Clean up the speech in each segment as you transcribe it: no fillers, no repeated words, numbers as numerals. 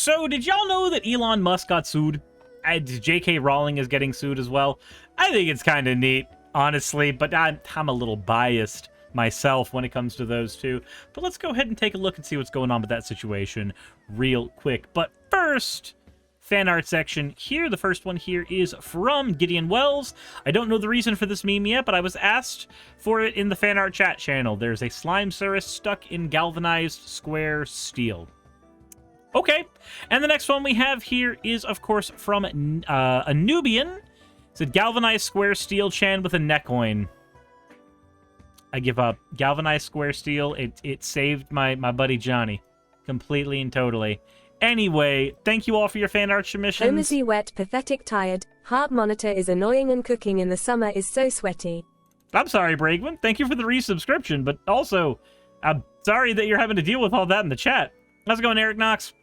So, did y'all know that Elon Musk got sued? J.K. Rowling is getting sued as well. I think it's kind of neat, honestly, but I'm a little biased myself when it comes to those two. But let's go ahead and take a look and see what's going on with that situation real quick. But first, fan art section here. The first one here is from Gideon Wells. I don't know the reason for this meme yet, but I was asked for it in the fan art chat channel. There's a slime Suris stuck in galvanized square steel. Okay, and the next one we have here is, of course, from a Nubian. It's a galvanized square steel Chan with a neckcoin. I give up. Galvanized square steel, it saved my buddy Johnny. Completely and totally. Anyway, thank you all for your fan art submissions. Omazy wet, pathetic, tired. Heart monitor is annoying and cooking in the summer is so sweaty. I'm sorry, Bragman. Thank you for the resubscription, but also, I'm sorry that you're having to deal with all that in the chat. How's it going, Eric Knox?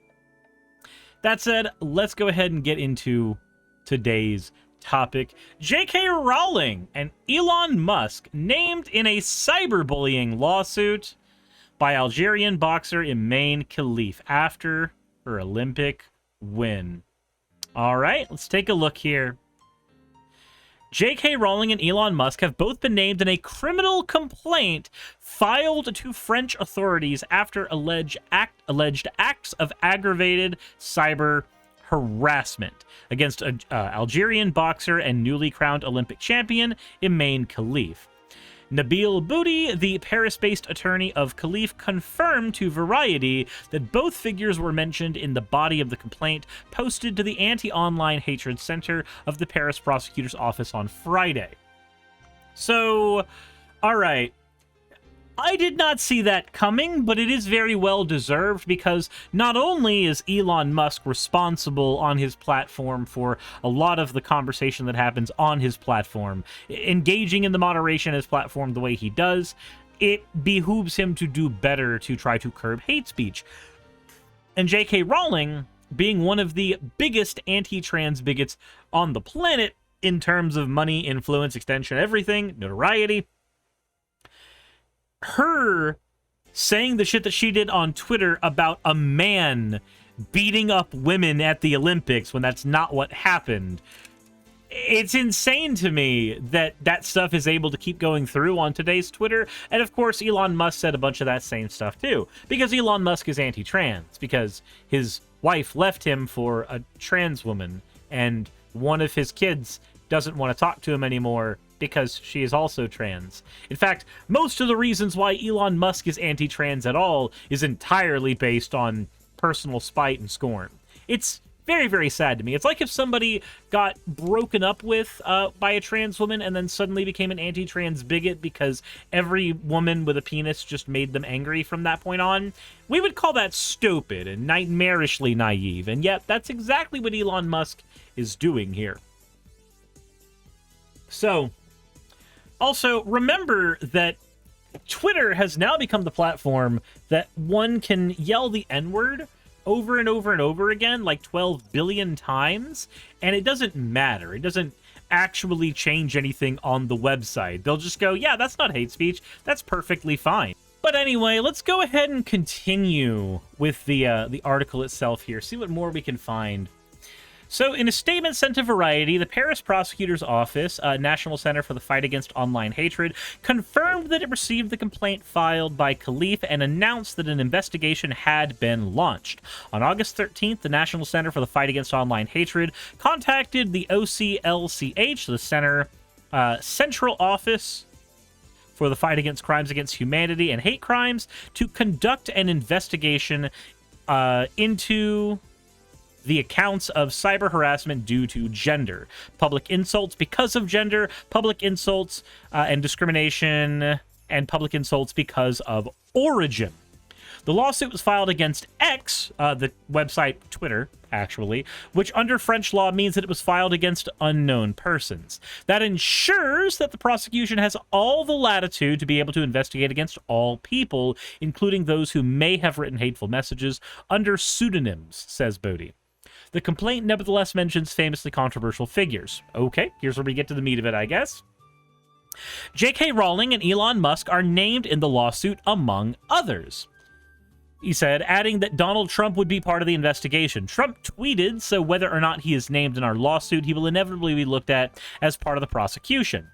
That said, let's go ahead and get into today's topic. J.K. Rowling and Elon Musk named in a cyberbullying lawsuit by Algerian boxer Iman Khalif after her Olympic win. All right, let's take a look here. J.K. Rowling and Elon Musk have both been named in a criminal complaint filed to French authorities after alleged acts of aggravated cyber harassment against Algerian boxer and newly crowned Olympic champion Iman Khalif. Nabil Boudi, the Paris-based attorney of Khalif, confirmed to Variety that both figures were mentioned in the body of the complaint posted to the Anti-Online Hatred Center of the Paris prosecutor's office on Friday. So, all right. I did not see that coming, but it is very well deserved because not only is Elon Musk responsible on his platform for a lot of the conversation that happens on his platform, engaging in the moderation of his platform the way he does, it behooves him to do better to try to curb hate speech. And J.K. Rowling, being one of the biggest anti-trans bigots on the planet in terms of money, influence, extension, everything, notoriety, her saying the shit that she did on Twitter about a man beating up women at the Olympics when that's not what happened. It's insane to me that that stuff is able to keep going through on today's Twitter. And of course, Elon Musk said a bunch of that same stuff too, because Elon Musk is anti-trans, because his wife left him for a trans woman, and one of his kids doesn't want to talk to him anymore because she is also trans. In fact, most of the reasons why Elon Musk is anti-trans at all is entirely based on personal spite and scorn. It's very, very sad to me. It's like if somebody got broken up with by a trans woman and then suddenly became an anti-trans bigot because every woman with a penis just made them angry from that point on. We would call that stupid and nightmarishly naive, and yet that's exactly what Elon Musk is doing here. So, also, remember that Twitter has now become the platform that one can yell the N-word over and over and over again, like 12 billion times, and it doesn't matter. It doesn't actually change anything on the website. They'll just go, yeah, that's not hate speech. That's perfectly fine. But anyway, let's go ahead and continue with the article itself here, see what more we can find. So, in a statement sent to Variety, the Paris prosecutor's office, National Center for the Fight Against Online Hatred, confirmed that it received the complaint filed by Khalif and announced that an investigation had been launched. On August 13th, the National Center for the Fight Against Online Hatred contacted the OCLCH, the Center Central Office for the Fight Against Crimes Against Humanity and Hate Crimes, to conduct an investigation into the accounts of cyber harassment due to gender, public insults because of gender, public insults and discrimination, and public insults because of origin. The lawsuit was filed against X, the website Twitter, actually, which under French law means that it was filed against unknown persons. That ensures that the prosecution has all the latitude to be able to investigate against all people, including those who may have written hateful messages under pseudonyms, says Bodie. The complaint nevertheless mentions famously controversial figures. Okay, here's where we get to the meat of it, I guess. J.K. Rowling and Elon Musk are named in the lawsuit, among others. He said, adding that Donald Trump would be part of the investigation. Trump tweeted, so whether or not he is named in our lawsuit, he will inevitably be looked at as part of the prosecution.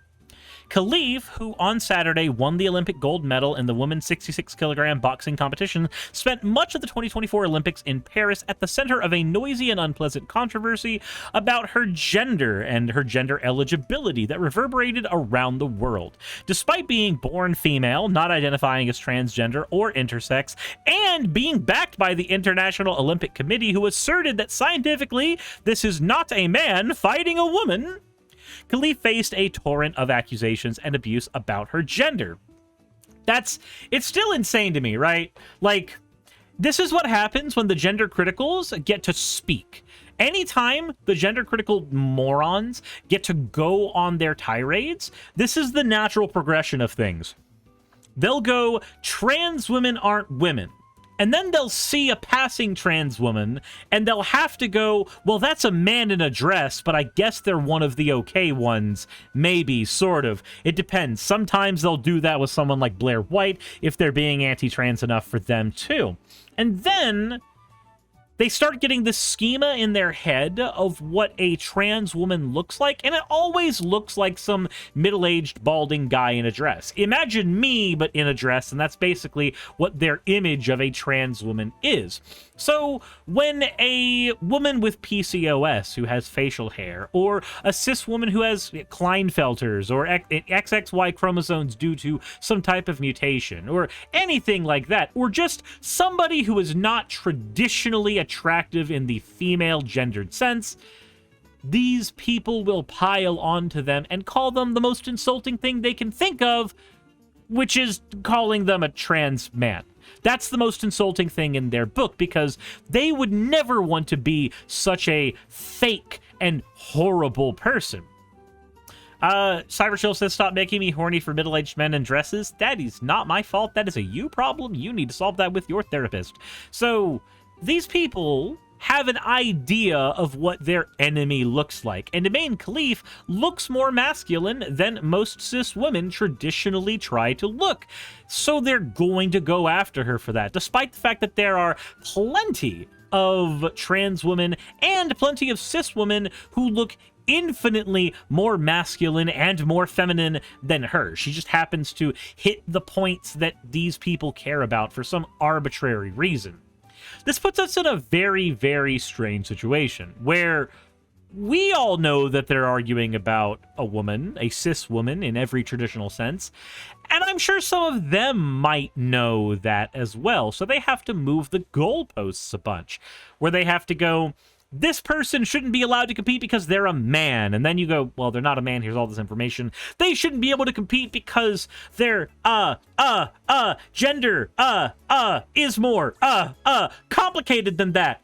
Khalif, who on Saturday won the Olympic gold medal in the women's 66-kilogram boxing competition, spent much of the 2024 Olympics in Paris at the center of a noisy and unpleasant controversy about her gender and her gender eligibility that reverberated around the world. Despite being born female, not identifying as transgender or intersex, and being backed by the International Olympic Committee, who asserted that scientifically this is not a man fighting a woman, Khalif faced a torrent of accusations and abuse about her gender. It's still insane to me, right? Like, this is what happens when the gender criticals get to speak. Anytime the gender critical morons get to go on their tirades, this is the natural progression of things. They'll go, trans women aren't women. And then they'll see a passing trans woman, and they'll have to go, well, that's a man in a dress, but I guess they're one of the okay ones. Maybe, sort of. It depends. Sometimes they'll do that with someone like Blair White if they're being anti-trans enough for them, too. And then they start getting this schema in their head of what a trans woman looks like, and it always looks like some middle-aged, balding guy in a dress. Imagine me, but in a dress, and that's basically what their image of a trans woman is. So when a woman with PCOS who has facial hair, or a cis woman who has Klinefelters or XXY chromosomes due to some type of mutation, or anything like that, or just somebody who is not traditionally attractive in the female gendered sense, these people will pile onto them and call them the most insulting thing they can think of, which is calling them a trans man. That's the most insulting thing in their book, because they would never want to be such a fake and horrible person. Cyberchill says, stop making me horny for middle-aged men in dresses. That is not my fault. That is a you problem. You need to solve that with your therapist. So these people have an idea of what their enemy looks like, and Imain Khalif looks more masculine than most cis women traditionally try to look. So they're going to go after her for that, despite the fact that there are plenty of trans women and plenty of cis women who look infinitely more masculine and more feminine than her. She just happens to hit the points that these people care about for some arbitrary reason. This puts us in a very, very strange situation where we all know that they're arguing about a woman, a cis woman in every traditional sense, and I'm sure some of them might know that as well, so they have to move the goalposts a bunch, where they have to go, this person shouldn't be allowed to compete because they're a man. And then you go, well, they're not a man. Here's all this information. They shouldn't be able to compete because their gender, is more, complicated than that.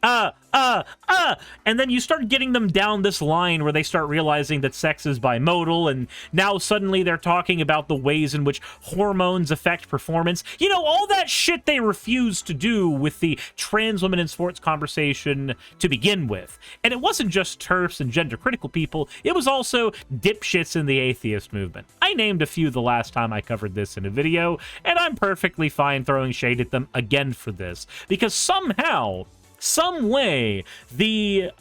And then you start getting them down this line where they start realizing that sex is bimodal, and now suddenly they're talking about the ways in which hormones affect performance. You know, all that shit they refuse to do with the trans women in sports conversation to begin with. And it wasn't just TERFs and gender critical people, it was also dipshits in the atheist movement. I named a few the last time I covered this in a video, and I'm perfectly fine throwing shade at them again for this, because somehow, some way, the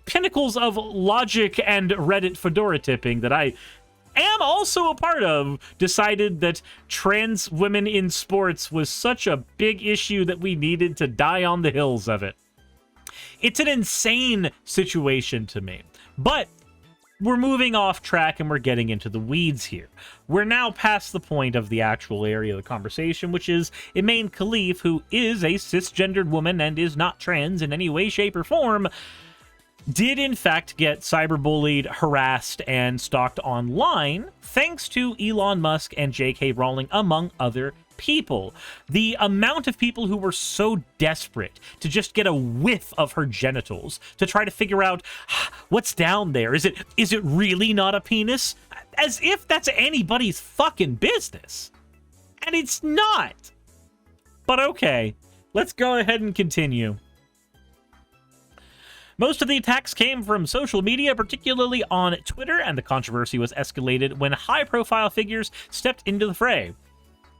pinnacles of logic and Reddit fedora tipping that I am also a part of decided that trans women in sports was such a big issue that we needed to die on the hills of it. It's an insane situation to me, but we're moving off track and we're getting into the weeds here. We're now past the point of the actual area of the conversation, which is Imain Khalif, who is a cisgendered woman and is not trans in any way, shape, or form, did in fact get cyberbullied, harassed, and stalked online thanks to Elon Musk and J.K. Rowling, among other people. The amount of people who were so desperate to just get a whiff of her genitals to try to figure out what's down there. Is it really not a penis? As if that's anybody's fucking business. And it's not. But okay, let's go ahead and continue. Most of the attacks came from social media, particularly on Twitter, and the controversy was escalated when high-profile figures stepped into the fray.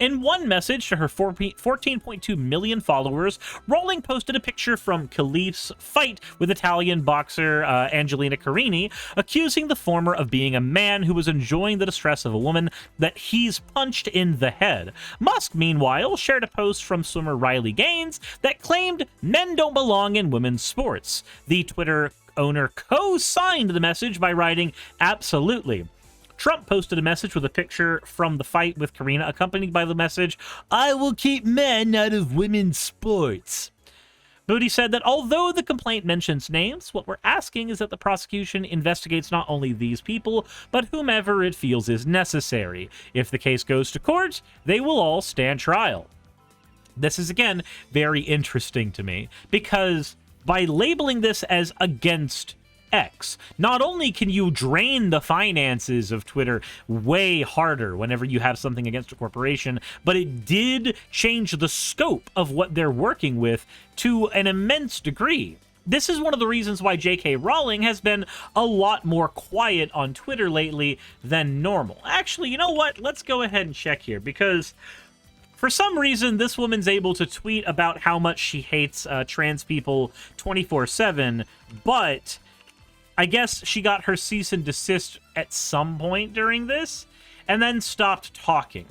In one message to her 14.2 million followers, Rowling posted a picture from Khalif's fight with Italian boxer Angelina Carini, accusing the former of being a man who was enjoying the distress of a woman that he's punched in the head. Musk, meanwhile, shared a post from swimmer Riley Gaines that claimed men don't belong in women's sports. The Twitter owner co-signed the message by writing, "Absolutely." Trump posted a message with a picture from the fight with Karina, accompanied by the message, "I will keep men out of women's sports." Booty said that although the complaint mentions names, what we're asking is that the prosecution investigates not only these people, but whomever it feels is necessary. If the case goes to court, they will all stand trial. This is, again, very interesting to me, because by labeling this as against X, not only can you drain the finances of Twitter way harder whenever you have something against a corporation, but it did change the scope of what they're working with to an immense degree. This is one of the reasons why J.K. Rowling has been a lot more quiet on Twitter lately than normal. Actually, you know what? Let's go ahead and check here, because for some reason, this woman's able to tweet about how much she hates trans people 24/7, but I guess she got her cease and desist at some point during this, and then stopped talking.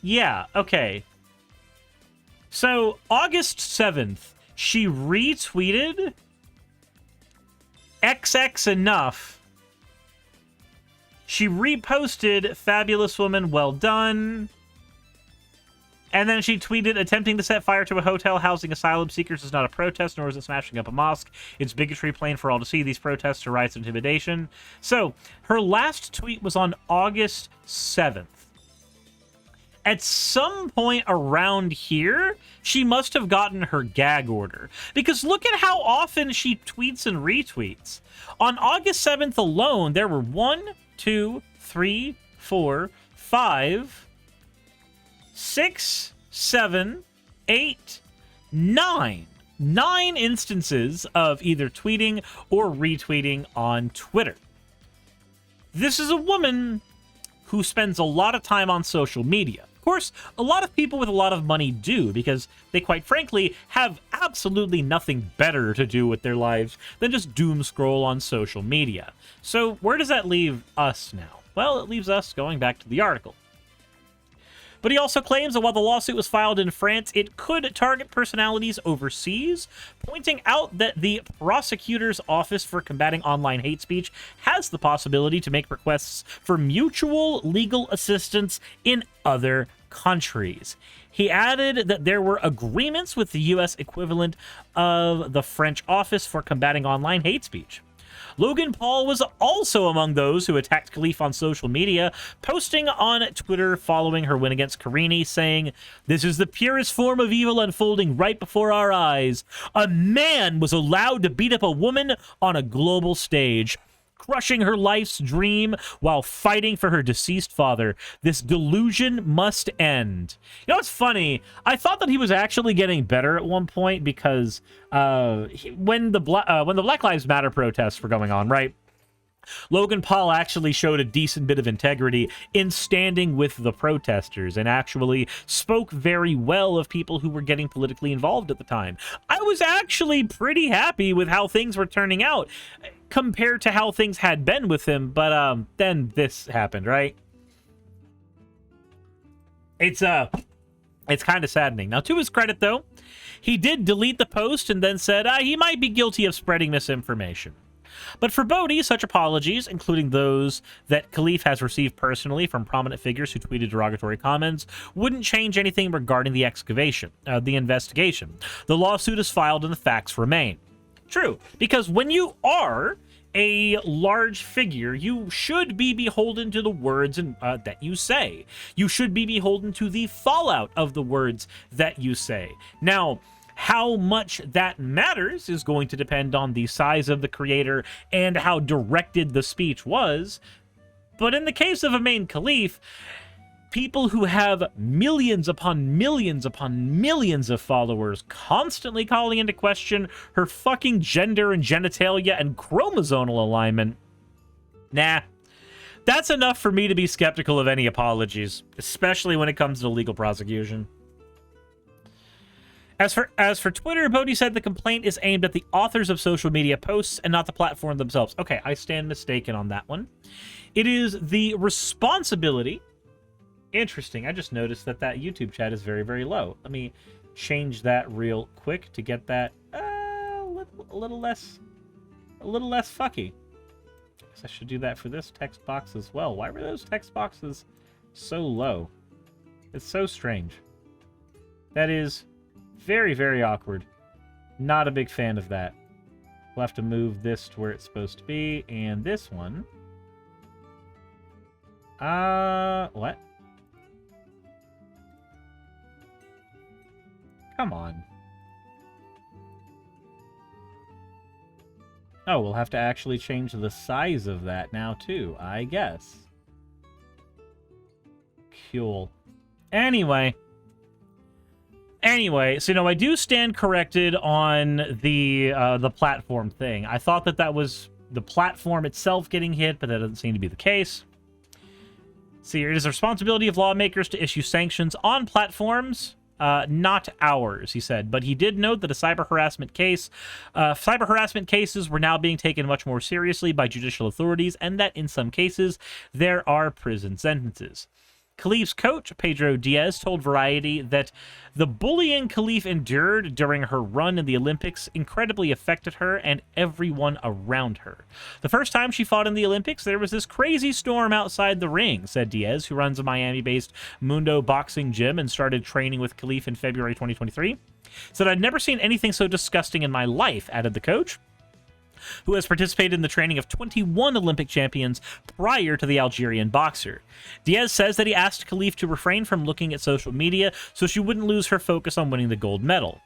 Yeah, okay. So, August 7th, she retweeted XX enough. She reposted "Fabulous woman, well done." And then she tweeted, "Attempting to set fire to a hotel housing asylum seekers is not a protest, nor is it smashing up a mosque. It's bigotry plain for all to see. These protests are riots and intimidation." So, her last tweet was on August 7th. At some point around here, she must have gotten her gag order. Because look at how often she tweets and retweets. On August 7th alone, there were 1, 2, 3, 4, 5... 6, 7, 8, 9. 9 instances of either tweeting or retweeting on Twitter. This is a woman who spends a lot of time on social media. Of course, a lot of people with a lot of money do, because they, quite frankly, have absolutely nothing better to do with their lives than just doom scroll on social media. So where does that leave us now? Well, it leaves us going back to the article. But he also claims that while the lawsuit was filed in France, it could target personalities overseas, pointing out that the prosecutor's office for combating online hate speech has the possibility to make requests for mutual legal assistance in other countries. He added that there were agreements with the U.S. equivalent of the French Office for Combating Online Hate Speech. Logan Paul was also among those who attacked Khalif on social media, posting on Twitter following her win against Carini, saying, "This is the purest form of evil unfolding right before our eyes. A man was allowed to beat up a woman on a global stage, crushing her life's dream while fighting for her deceased father. This delusion must end." You know what's funny? I thought that he was actually getting better at one point, because when the Black Lives Matter protests were going on, right? Logan Paul actually showed a decent bit of integrity in standing with the protesters and actually spoke very well of people who were getting politically involved at the time. I was actually pretty happy with how things were turning out compared to how things had been with him, but then this happened, right? It's kind of saddening. Now, to his credit, though, he did delete the post and then said he might be guilty of spreading misinformation. But for Bodhi, such apologies, including those that Khalif has received personally from prominent figures who tweeted derogatory comments, wouldn't change anything regarding the investigation. The lawsuit is filed and the facts remain. True, because when you are a large figure, you should be beholden to the words that you say. You should be beholden to the fallout of the words that you say. Now, how much that matters is going to depend on the size of the creator and how directed the speech was. But in the case of Amain Khalif, people who have millions upon millions upon millions of followers constantly calling into question her fucking gender and genitalia and chromosomal alignment, nah, That's enough for me to be skeptical of any apologies, especially when it comes to legal prosecution. As for Twitter, Bodhi said the complaint is aimed at the authors of social media posts and not the platform themselves. Okay, I stand mistaken on that one. It is the responsibility. Interesting. I just noticed that YouTube chat is very, very low. Let me change that real quick to get that a little less fucky. Guess I should do that for this text box as well. Why were those text boxes so low? It's so strange. That is very, very awkward. Not a big fan of that. We'll have to move this to where it's supposed to be, and this one. What? Come on. Oh, we'll have to actually change the size of that now, too, I guess. Cool. Anyway, so, I do stand corrected on the platform thing. I thought that was the platform itself getting hit, but that doesn't seem to be the case. See, it is the responsibility of lawmakers to issue sanctions on platforms, not ours, he said. But he did note that cyber harassment cases were now being taken much more seriously by judicial authorities, and that in some cases there are prison sentences. Khalif's coach, Pedro Diaz, told Variety that the bullying Khalif endured during her run in the Olympics incredibly affected her and everyone around her. The first time she fought in the Olympics, there was this crazy storm outside the ring, said Diaz, who runs a Miami-based Mundo boxing gym and started training with Khalif in February 2023. Said, "I'd never seen anything so disgusting in my life," added the coach, who has participated in the training of 21 Olympic champions prior to the Algerian boxer. Diaz says that he asked Khalif to refrain from looking at social media so she wouldn't lose her focus on winning the gold medal.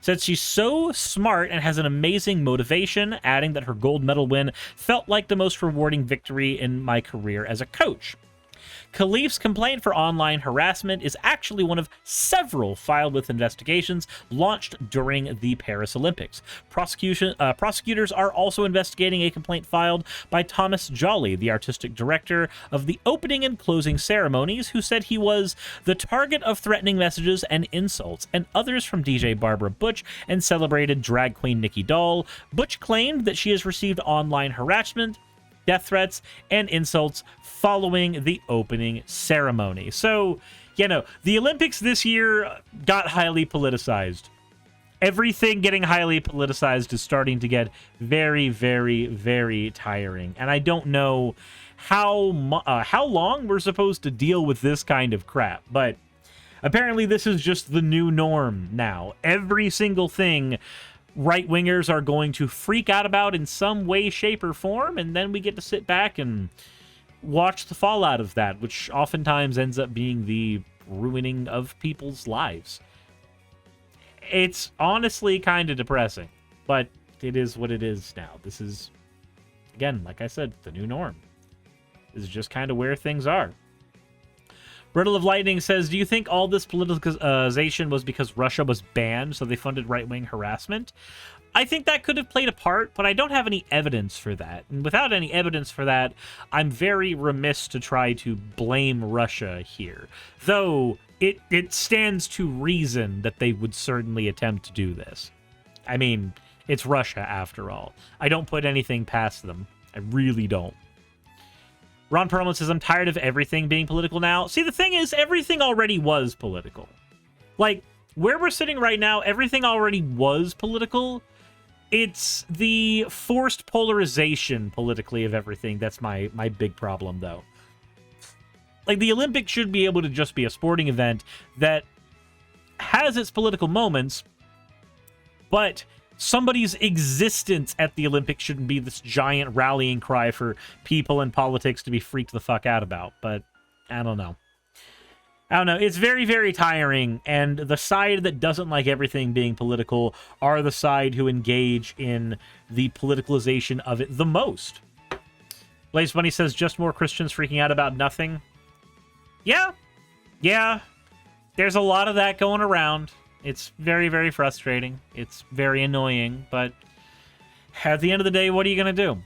Said she's so smart and has an amazing motivation, adding that her gold medal win felt like the most rewarding victory in my career as a coach. Khalif's complaint for online harassment is actually one of several filed with investigations launched during the Paris Olympics. Prosecutors are also investigating a complaint filed by Thomas Jolly, the artistic director of the opening and closing ceremonies, who said he was the target of threatening messages and insults, and others from DJ Barbara Butch and celebrated drag queen Nikki Doll. Butch claimed that she has received online harassment, death threats, and insults following the opening ceremony. So, the Olympics this year got highly politicized. Everything getting highly politicized is starting to get very, very, very tiring. And I don't know how long we're supposed to deal with this kind of crap, but apparently this is just the new norm now. Every single thing right-wingers are going to freak out about in some way, shape, or form, and then we get to sit back and watch the fallout of that, which oftentimes ends up being the ruining of people's lives. It's honestly kind of depressing, but it is what it is now. This is, again, like I said, the new norm. This is just kind of where things are. Brittle of Lightning says, do you think all this politicization was because Russia was banned, so they funded right-wing harassment? I think that could have played a part, but I don't have any evidence for that. And without any evidence for that, I'm very remiss to try to blame Russia here. Though, it stands to reason that they would certainly attempt to do this. I mean, it's Russia, after all. I don't put anything past them. I really don't. Ron Perlman says, I'm tired of everything being political now. See, the thing is, everything already was political. Like, where we're sitting right now, everything already was political. It's the forced polarization politically of everything that's my big problem, though. Like, the Olympics should be able to just be a sporting event that has its political moments, but somebody's existence at the Olympics shouldn't be this giant rallying cry for people and politics to be freaked the fuck out about. But I don't know. It's very, very tiring. And the side that doesn't like everything being political are the side who engage in the politicalization of it the most. Blaze Bunny says, just more Christians freaking out about nothing. Yeah. There's a lot of that going around. It's very, very frustrating. It's very annoying, but at the end of the day, what are you going to do?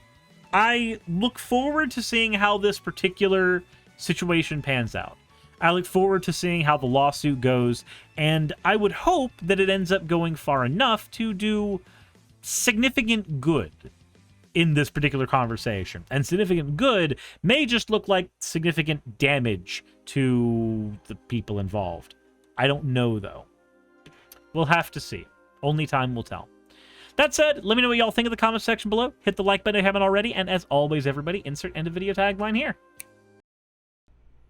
I look forward to seeing how this particular situation pans out. I look forward to seeing how the lawsuit goes, and I would hope that it ends up going far enough to do significant good in this particular conversation. And significant good may just look like significant damage to the people involved. I don't know, though. We'll have to see. Only time will tell. That said, let me know what y'all think in the comment section below. Hit the like button if you haven't already, and as always, everybody, insert end of video tagline here.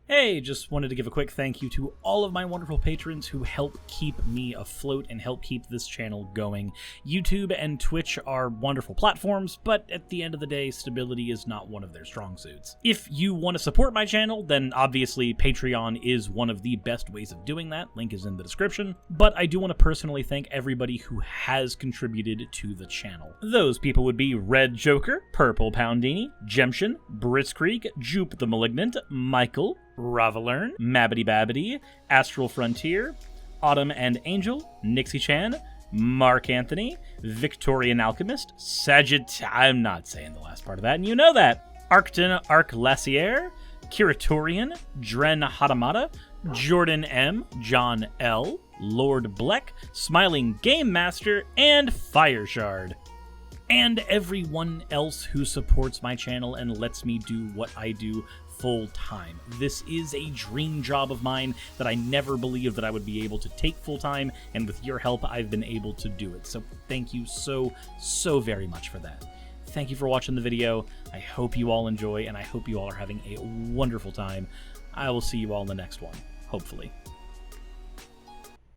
Hey, just wanted to give a quick thank you to all of my wonderful patrons who help keep me afloat and help keep this channel going. YouTube and Twitch are wonderful platforms, but at the end of the day, stability is not one of their strong suits. If you want to support my channel, then obviously Patreon is one of the best ways of doing that. Link is in the description. But I do want to personally thank everybody who has contributed to the channel. Those people would be Red Joker, Purple Poundini, Jemshin, Britzkrieg, Jupe the Malignant, Michael, Ravalern, Mabbity Babbity, Astral Frontier, Autumn and Angel, Nixie Chan, Mark Anthony, Victorian Alchemist, I'm not saying the last part of that, and you know that. Arcton Arclacier, Kiratorian, Dren Hadamata, Jordan M, John L, Lord Bleck, Smiling Game Master, and Fireshard. And everyone else who supports my channel and lets me do what I do full time. This is a dream job of mine that I never believed that I would be able to take full time, and with your help, I've been able to do it. So thank you so very much for that. Thank you for watching the video. I hope you all enjoy, and I hope you all are having a wonderful time. I will see you all in the next one, hopefully.